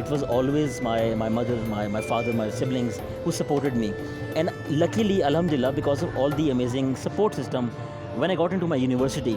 it was always my mother, my father, my siblings who supported me. And luckily, alhamdulillah, because of all the amazing support system, when I got into my university,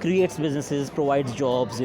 creates businesses, provides jobs,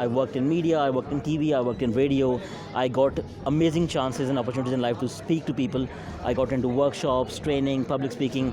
I worked in media, I worked in TV, I worked in radio. I got amazing chances and opportunities in life to speak to people. I got into workshops, training, public speaking.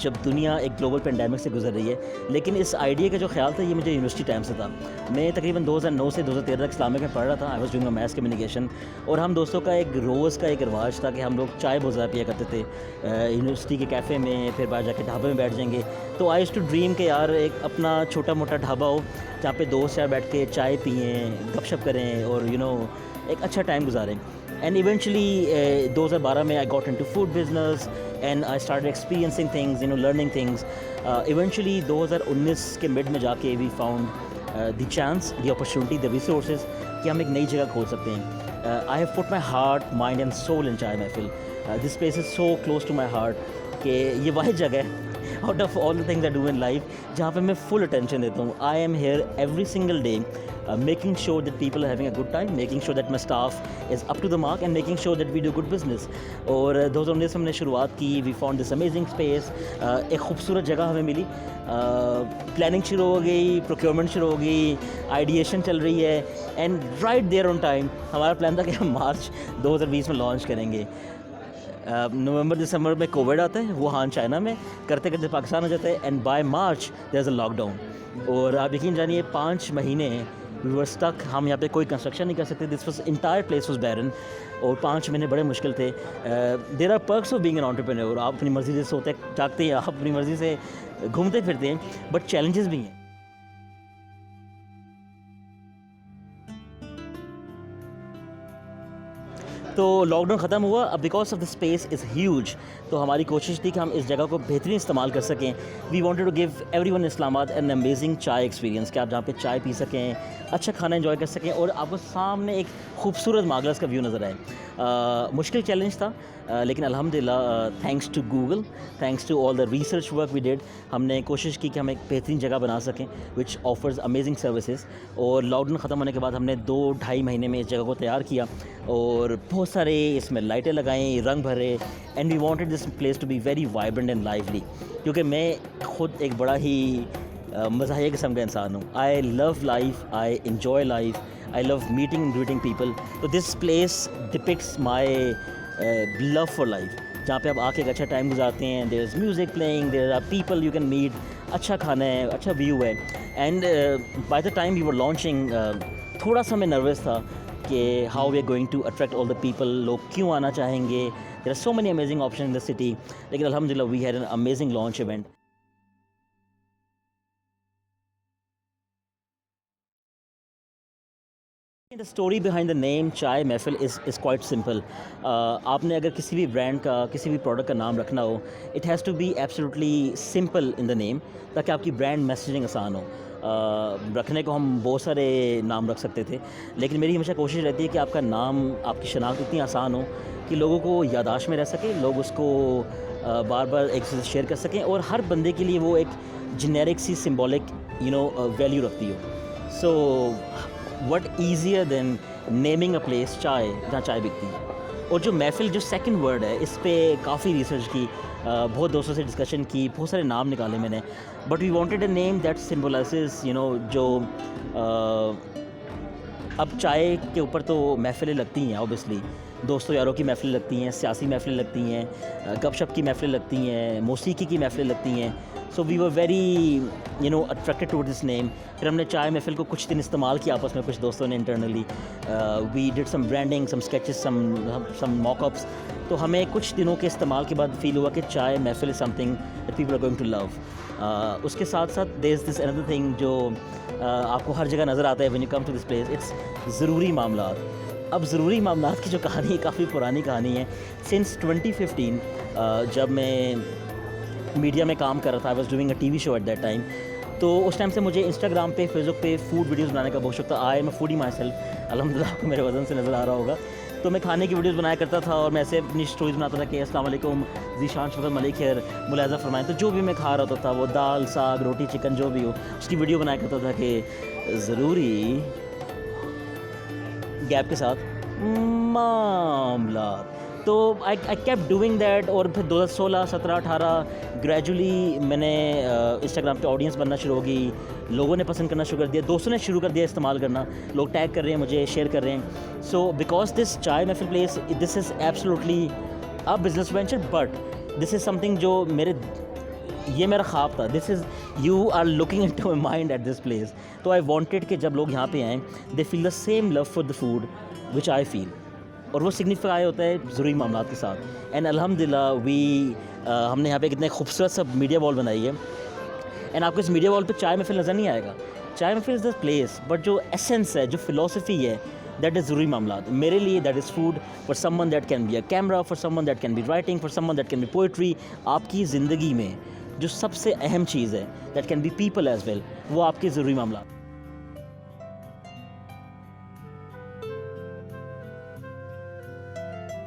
جب دنیا ایک global pandemic سے گزر رہی ہے. لیکن اس idea کا جو خیال تھا یہ مجھے یونیورسٹی ٹائم سے تھا. میں تقریباً 2009 سے 2013 تک اسلامک میں پڑھ رہا تھا. I was doing a mass communication, اور ہم دوستوں کا ایک روز کا ایک رواج تھا کہ ہم لوگ چائے بہت زیادہ پیا کرتے تھے یونیورسٹی کے کیفے میں, پھر باہر جا کے ڈھابے میں بیٹھ جائیں گے. تو آئی یوزڈ ٹو ڈریم کہ یار ایک اپنا چھوٹا موٹا ڈھابا ہو جہاں پہ دوست یار بیٹھ کے چائے پئیں, گپ شپ کریں اور ایک اچھا ٹائم گزاریں. اینڈ ایونچولی 2012 میں I got into food business and I start experiencing things, learning things. Eventually 2019 کے مڈ میں جا کے we found the chance, the opportunity, the resources کہ ہم ایک نئی جگہ کھول سکتے ہیں. I have put my heart, mind and soul in Chai Mehfil. This place is so close to my heart کہ یہ واحد جگہ ہے out of all the things I do in life جہاں پہ میں فل اٹینشن دیتا ہوں. I am here every single day making sure that people are having a good time, making sure that my staff is up to the mark and making sure that we do good business. اور 2019 ہم نے شروعات کی, we found this amazing space, ایک خوبصورت جگہ ہمیں ملی. پلاننگ شروع ہو گئی, پروکیورمنٹ شروع ہو گئی, آئیڈیشن چل رہی ہے, and right there on time ہمارا پلان تھا کہ ہم مارچ 2020 میں لانچ کریں گے. نومبر دسمبر میں کووڈ آتا ہے, ووہان چائنا میں, کرتے کرتے پاکستان آ جاتا ہے, and by March there is a lockdown. اور آپ یقین جانیے 5 مہینے وی ور اسٹک, ہم یہاں پہ کوئی کنسٹرکشن نہیں کر سکتے. This was entire place was barren, اور 5 مہینے بڑے مشکل تھے. There are perks of being an entrepreneur, آپ اپنی مرضی سے سوتے جاگتے ہیں, آپ اپنی مرضی سے گھومتے پھرتے ہیں, بٹ چیلنجز بھی ہیں. تو لاک ڈاؤن ختم ہوا. اب because of the space is huge, تو ہماری کوشش تھی کہ ہم اس جگہ کو بہترین استعمال کر سکیں. We wanted to give everyone Islamabad an amazing چائے ایکسپیرینس, کہ آپ جہاں پہ چائے پی سکیں, اچھا کھانا انجوائے کر سکیں, اور آپ کو سامنے ایک خوبصورت ماگلس کا ویو نظر آئے. مشکل چیلنج تھا, لیکن الحمدللہ thanks to Google, thanks to all the research work we did, ہم نے کوشش کی کہ ہم ایک بہترین جگہ بنا سکیں وچ آفرز امیزنگ سروسز. اور لاک ڈاؤن ختم ہونے کے بعد ہم نے 2-2.5 مہینے میں اس جگہ کو تیار کیا, اور بہت سارے اس میں لائٹیں لگائیں, رنگ بھرے, and we wanted this place to be very vibrant and lovely. کیونکہ میں خود ایک بڑا ہی مزاحیہ قسم کا انسان ہوں. I love life, I enjoy life, I love meeting and greeting people. تو this place depicts my love for life, جہاں پہ آپ آ کے ایک اچھا ٹائم گزارتے ہیں. There is music playing, there are people you can meet, اچھا کھانا ہے, اچھا ویو ہے. And by the time we were launching تھوڑا سا میں نروس تھا کہ how we are going to attract all the people, لوگ کیوں آنا چاہیں گے. There are so many amazing option in the city, لیکن الحمدللہ we had an amazing launch event. The story behind the name چائے محفل is quite simple. آپ نے اگر کسی بھی برانڈ کا, کسی بھی پروڈکٹ کا نام رکھنا ہو, it has to be absolutely simple in the name, تاکہ آپ کی برانڈ میسیجنگ آسان ہو. رکھنے کو ہم بہت سارے نام رکھ سکتے تھے, لیکن میری ہمیشہ کوشش رہتی ہے کہ آپ کا نام, آپ کی شناخت اتنی آسان ہو کہ لوگوں کو یاداشت میں رہ سکے, لوگ اس کو بار بار ایک سے شیئر کر سکیں, اور ہر بندے کے لیے وہ ایک جنیرک سی سمبولک ویلیو رکھتی ہو. سو what easier than naming a place چائے, جہاں چائے بکتی ہے. اور جو محفل, جو سیکنڈ ورڈ ہے, اس پہ کافی ریسرچ کی, بہت دوستوں سے ڈسکشن کی, بہت سارے نام نکالے میں نے, but we wanted a name that symbolises جو اب چائے کے اوپر تو محفلیں لگتی ہیں, اوبیسلی دوستوں یاروں کی محفلیں لگتی ہیں, سیاسی محفلیں لگتی ہیں, گپ شپ کی محفلیں لگتی ہیں, موسیقی کی محفلیں لگتی ہیں. So we were very attracted to this name. پھر ہم نے چائے محفل کو کچھ دن استعمال کیا آپس میں, کچھ دوستوں نے انٹرنلی. وی ڈڈ سم برانڈنگ, سم اسکیچز, سم موک اپس. تو ہمیں کچھ دنوں کے استعمال کے بعد فیل ہوا کہ چائے محفل is some thing that people are going to love. اس کے ساتھ ساتھ دیر از دس اندر تھنگ جو آپ کو ہر جگہ نظر آتا ہے when you come to this place, it's ضروری معاملات. اب ضروری معاملات کی جو کہانی ہے کافی پرانی کہانی ہے. سنس 2015 جب میں میڈیا میں کام کر رہا تھا, I was doing a TV show at that time, تو اس ٹائم سے مجھے انسٹاگرام پہ, فیس بک پہ فوڈ ویڈیوز بنانے کا بہت شوق تھا. I am a foodie my self, الحمدللہ آپ کو میرے وزن سے نظر آ رہا ہوگا. تو میں کھانے کی ویڈیوز بنایا کرتا تھا, اور میں ایسے اپنی اسٹوریز بناتا تھا کہ السلام علیکم, ذیشان شفقت ملک ہے, ملاحظہ فرمائیں. تو جو بھی میں کھا رہا ہوتا تھا, وہ دال, ساگ, روٹی, چکن, جو بھی ہو, اس کی ویڈیو بنایا کرتا تھا کہ ضروری گیپ کے ساتھ معاملات. تو آئی کیپ ڈوئنگ دیٹ. اور پھر 2016, 17, 18 گریجولی میں نے انسٹاگرام پہ آڈینس بننا شروع ہو گئی, لوگوں نے پسند کرنا شروع کر دیا, دوستوں نے شروع کر دیا استعمال کرنا, لوگ ٹیگ کر رہے ہیں مجھے, شیئر کر رہے ہیں. So because this Chai Mehfil place, this is absolutely a business venture, but this is سم تھنگ جو یہ میرا خواب تھا. This is you are looking into my mind at this place. تو آئی وانٹیڈ کہ جب لوگ یہاں پہ آئیں they feel the same love for the food which I feel, اور وہ سگنیفائی ہوتا ہے ضروری معاملات کے ساتھ. اینڈ الحمد للہ ہم نے یہاں پہ کتنے خوبصورت سا میڈیا وال بنائی ہے. اینڈ آپ کو اس میڈیا وال پہ چائے محفل نظر نہیں آئے گا. چائے محفل از دا پلیس, بٹ جو ایسنس ہے, جو فلاسفی ہے, دیٹ از ضروری معاملات. میرے لیے that is food, for someone that can be a camera, for someone that can be writing, for someone that can be poetry. آپ کی زندگی میں جو سب سے اہم چیز ہے that can be people as well, وہ آپ کے ضروری معاملات.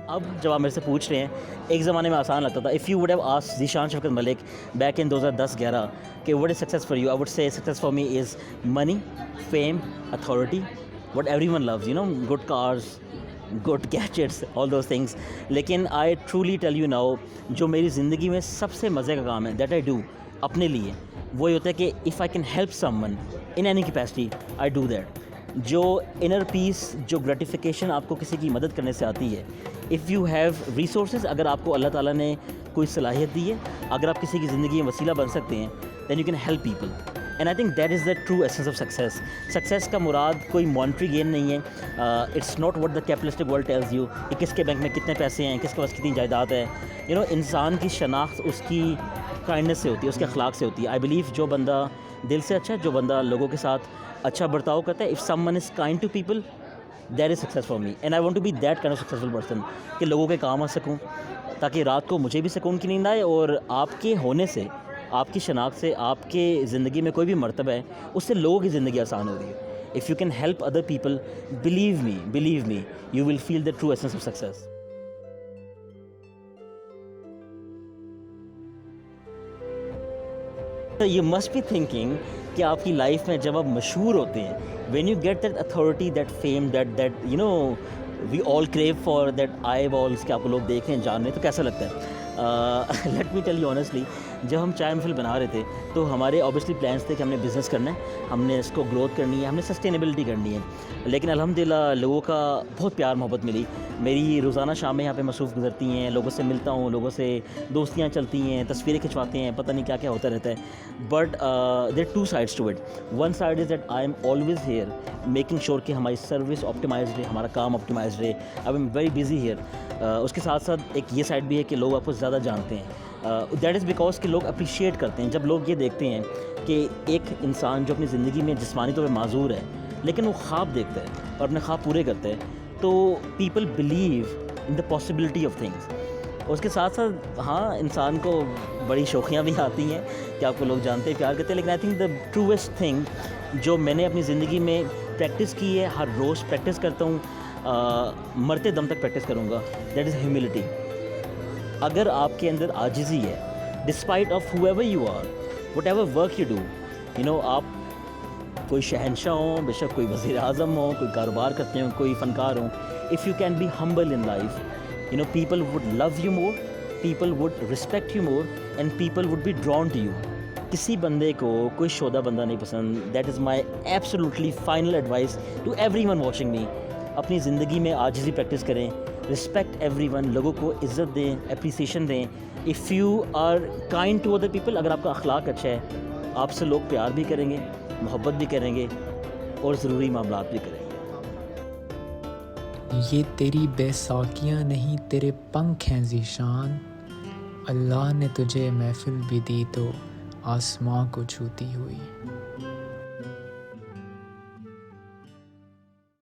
اب جب آپ میرے سے پوچھ رہے ہیں, ایک زمانے میں آسان لگتا تھا. If you would have asked Zeeshan Shafqat Malik back in 2010-11 کہ what is success for you, I would say success for me is money, fame, authority, what everyone loves, you know, good cars, good gadgets, all those things. لیکن I truly tell you now, جو میری زندگی میں سب سے مزے کا کام ہے that I do اپنے لیے, وہ یہ ہوتا ہے کہ if I can help some one in any capacity I do that. جو انر پیس, جو گریٹیفیکیشن آپ کو کسی کی مدد کرنے سے آتی ہے, اف یو ہیو ریسورسز, اگر آپ کو اللہ تعالیٰ نے کوئی صلاحیت دی ہے, اگر آپ کسی کی زندگی میں وسیلہ بن سکتے ہیں, then you can help people. And I think that is the true essence of success. Success کا مراد کوئی مانیٹری گین نہیں ہے. It's not what the capitalistic world tells you کہ کس کے بینک میں کتنے پیسے ہیں, کس کے پاس کتنی جائیداد ہے. یو نو, انسان کی شناخت اس کی کائنڈنس سے ہوتی ہے, اس کے اخلاق سے ہوتی ہے. آئی بلیو جو بندہ دل سے اچھا ہے, جو بندہ لوگوں کے ساتھ اچھا برتاؤ کرتا ہے, if someone is kind to people, that is success for me. And I want to be that kind of successful person, کہ لوگوں کے کام آ سکوں, تاکہ رات کو مجھے بھی سکون کی نیند آئے, اور آپ کے ہونے سے, آپ کی شناخت سے, آپ کے زندگی میں کوئی بھی مرتبہ ہے, اس سے لوگوں کی زندگی آسان ہو رہی ہے. If you can help other people, believe me, you will feel the true essence of success. You must be thinking کہ آپ کی لائف میں جب آپ مشہور ہوتے ہیں, when you get that authority, that fame, that you know we all crave for that eyeballs, کہ آپ کو لوگ دیکھیں, جانیں, تو کیسا لگتا ہے؟ Let me tell you honestly, جب ہم چائے محفل بنا رہے تھے تو ہمارے اوبیسلی پلانس تھے کہ ہم نے بزنس کرنا ہے, ہم نے اس کو گروتھ کرنی ہے, ہم نے سسٹینیبلٹی کرنی ہے. لیکن الحمدللہ لوگوں کا بہت پیار محبت ملی. میری روزانہ شامیں یہاں پہ مصروف گزرتی ہیں, لوگوں سے ملتا ہوں, لوگوں سے دوستیاں چلتی ہیں, تصویریں کھنچواتے ہیں, پتہ نہیں کیا کیا ہوتا رہتا ہے. But there two sides to it. One side is that I am always here making sure کہ ہماری سروس آپٹیمائزڈ رہے, ہمارا کام آپٹیمائزڈ رہے. I am very busy here. اس کے ساتھ ساتھ ایک یہ سائڈ بھی ہے کہ لوگ آپ کو زیادہ جانتے ہیں. دیٹ از بیکاز کہ لوگ اپریشیٹ کرتے ہیں جب لوگ یہ دیکھتے ہیں کہ ایک انسان جو اپنی زندگی میں جسمانی طور پہ معذور ہے, لیکن وہ خواب دیکھتا ہے اور اپنے خواب پورے کرتا ہے, تو people believe in the possibility of things. اس کے ساتھ ساتھ ہاں, انسان کو بڑی شوخیاں بھی آتی ہیں کہ آپ کو لوگ جانتے ہیں, پیار کرتے ہیں, لیکن I think the truest thing جو میں نے اپنی زندگی میں پریکٹس کی ہے, ہر روز پریکٹس کرتا ہوں, مرتے دم تک پریکٹس کروں گا, دیٹ از ہیوملٹی. اگر آپ کے اندر عاجزی ہے, despite of however you are, whatever work you do, you know, آپ کوئی شہنشاہ ہوں, بے شک کوئی وزیر اعظم ہوں, کوئی کاروبار کرتے ہوں, کوئی فنکار ہوں, if you can be humble in life, you know, people would love you more, people would respect you more, and people would be drawn to you. کسی بندے کو کوئی شودہ بندہ نہیں پسند. That is my absolutely final advice to everyone watching me. اپنی زندگی میں عاجزی پریکٹس کریں, رسپیکٹ ایوری ون, لوگوں کو عزت دیں, اپریسیشن دیں. If you are kind to other people, اگر آپ کا اخلاق اچھا ہے, آپ سے لوگ پیار بھی کریں گے, محبت بھی کریں گے, اور ضروری معاملات بھی کریں گے. یہ تیری بے ساکیاں نہیں تیرے پنکھ ہیں ذیشان, اللہ نے تجھے محفل بھی دی تو آسماں کو چھوتی ہوئی.